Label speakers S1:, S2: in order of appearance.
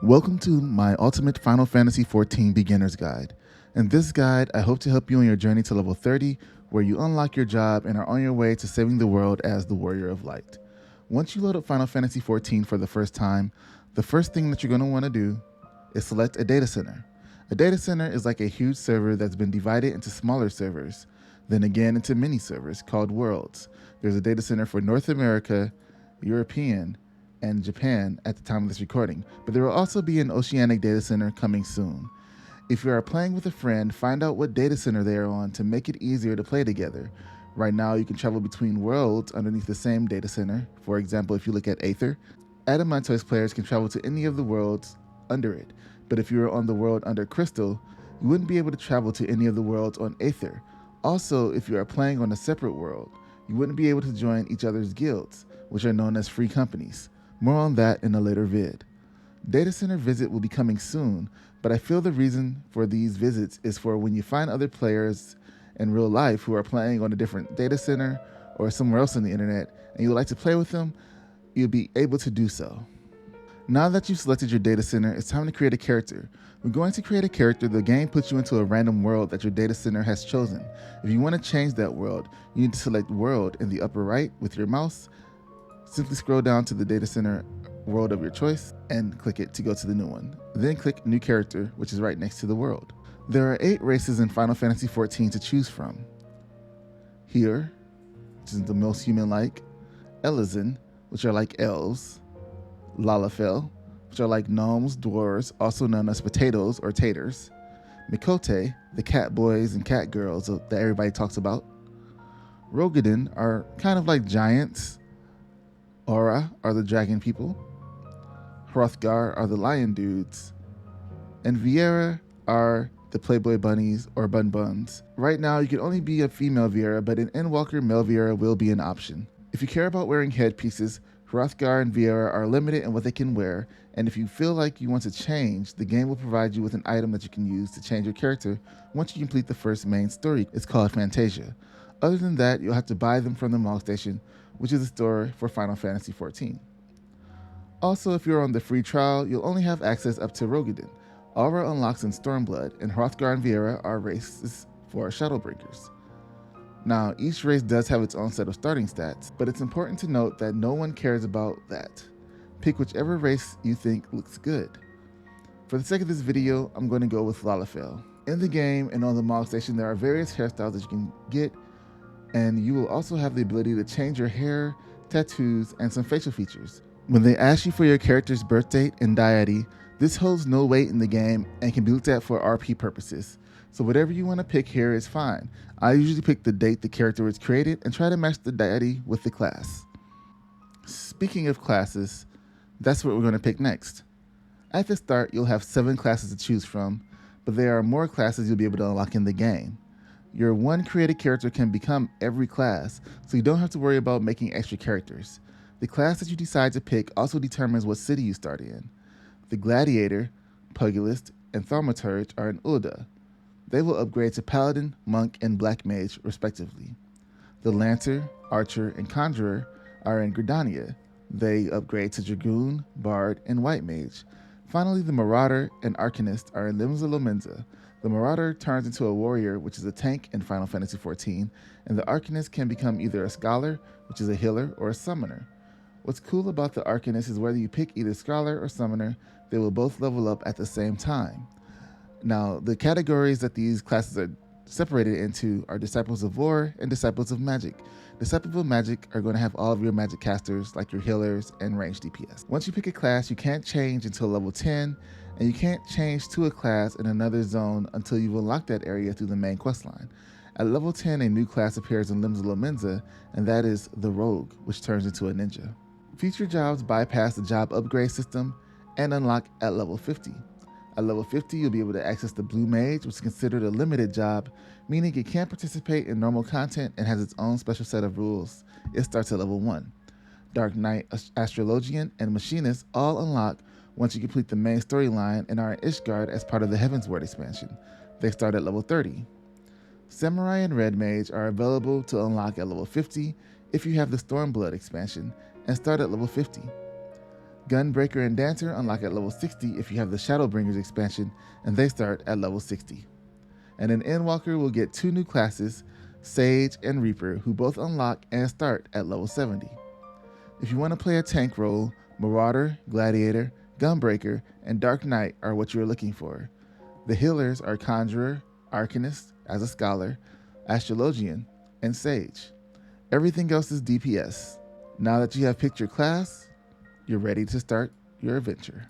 S1: Welcome to my Ultimate Final Fantasy XIV Beginner's Guide. In this guide, I hope to help you on your journey to level 30, where you unlock your job and are on your way to saving the world as the Warrior of Light. Once you load up Final Fantasy XIV for the first time, the first thing that you're going to want to do is select a data center. A data center is like a huge server that's been divided into smaller servers, then again into mini servers called worlds. There's a data center for North America, European, and Japan at the time of this recording, but there will also be an Oceanic data center coming soon. If you are playing with a friend, find out what data center they are on to make it easier to play together. Right now, you can travel between worlds underneath the same data center. For example, if you look at Aether, Adamantoise players can travel to any of the worlds under it, but if you are on the world under Crystal, you wouldn't be able to travel to any of the worlds on Aether. Also, if you are playing on a separate world, you wouldn't be able to join each other's guilds, which are known as free companies. More on that in a later vid. Data center visit will be coming soon, but I feel the reason for these visits is for when you find other players in real life who are playing on a different data center or somewhere else on the internet and you would like to play with them, you'll be able to do so. Now that you've selected your data center, it's time to create a character. We're going to create a character. The game puts you into a random world that your data center has chosen. If you want to change that world, you need to select world in the upper right with your mouse. Simply scroll down to the data center world of your choice and click it to go to the new one. Then click New Character, which is right next to the world. There are 8 races in Final Fantasy XIV to choose from. Here, which is the most human-like, Elezen, which are like elves, Lalafell, which are like gnomes, dwarves, also known as potatoes or taters, Mikote, the cat boys and cat girls that everybody talks about, Rogadin are kind of like giants, Aura are the dragon people, Hrothgar are the lion dudes, and Viera are the playboy bunnies or bun buns. Right now you can only be a female Viera, but in Endwalker, male Viera will be an option. If you care about wearing headpieces, Hrothgar and Viera are limited in what they can wear, and if you feel like you want to change, the game will provide you with an item that you can use to change your character once you complete the first main story. It's called Fantasia. Other than that, you'll have to buy them from the Mall Station, which is a store for Final Fantasy XIV. Also, if you're on the free trial, you'll only have access up to Rogadin. Aura unlocks in Stormblood, and Hrothgar and Viera are races for Shadowbreakers. Now, each race does have its own set of starting stats, but it's important to note that no one cares about that. Pick whichever race you think looks good. For the sake of this video, I'm going to go with Lalafell. In the game and on the Mall Station, there are various hairstyles that you can get, and you will also have the ability to change your hair, tattoos, and some facial features. When they ask you for your character's birth date and deity, this holds no weight in the game and can be looked at for RP purposes. So whatever you want to pick here is fine. I usually pick the date the character was created and try to match the deity with the class. Speaking of classes, that's what we're going to pick next. At the start, you'll have 7 classes to choose from, but there are more classes you'll be able to unlock in the game. Your one created character can become every class, so you don't have to worry about making extra characters. The class that you decide to pick also determines what city you start in. The Gladiator, Pugilist, and Thaumaturge are in Ul'dah. They will upgrade to Paladin, Monk, and Black Mage, respectively. The Lancer, Archer, and Conjurer are in Gridania. They upgrade to Dragoon, Bard, and White Mage. Finally, the Marauder and Arcanist are in Limsa Lominsa. The Marauder turns into a warrior, which is a tank in Final Fantasy XIV, and the Arcanist can become either a Scholar, which is a healer, or a Summoner. What's cool about the Arcanist is whether you pick either Scholar or Summoner, they will both level up at the same time. Now, the categories that these classes are separated into are Disciples of War and Disciples of Magic. Disciples of Magic are going to have all of your magic casters, like your healers and ranged DPS. Once you pick a class, you can't change until level 10, and you can't change to a class in another zone until you've unlocked that area through the main questline. At level 10, a new class appears in Limsa Lominsa, and that is the Rogue, which turns into a ninja. Future jobs bypass the job upgrade system and unlock at level 50. At level 50, you'll be able to access the Blue Mage, which is considered a limited job, meaning it can't participate in normal content and has its own special set of rules. It starts at level 1. Dark Knight, Astrologian, and Machinist all unlock once you complete the main storyline and are in Ishgard as part of the Heavensward expansion. They start at level 30. Samurai and Red Mage are available to unlock at level 50 if you have the Stormblood expansion and start at level 50. Gunbreaker and Dancer unlock at level 60 if you have the Shadowbringers expansion, and they start at level 60. And an Endwalker will get 2 new classes, Sage and Reaper, who both unlock and start at level 70. If you want to play a tank role, Marauder, Gladiator, Gunbreaker, and Dark Knight are what you are looking for. The healers are Conjurer, Arcanist as a Scholar, Astrologian, and Sage. Everything else is DPS. Now that you have picked your class, you're ready to start your adventure.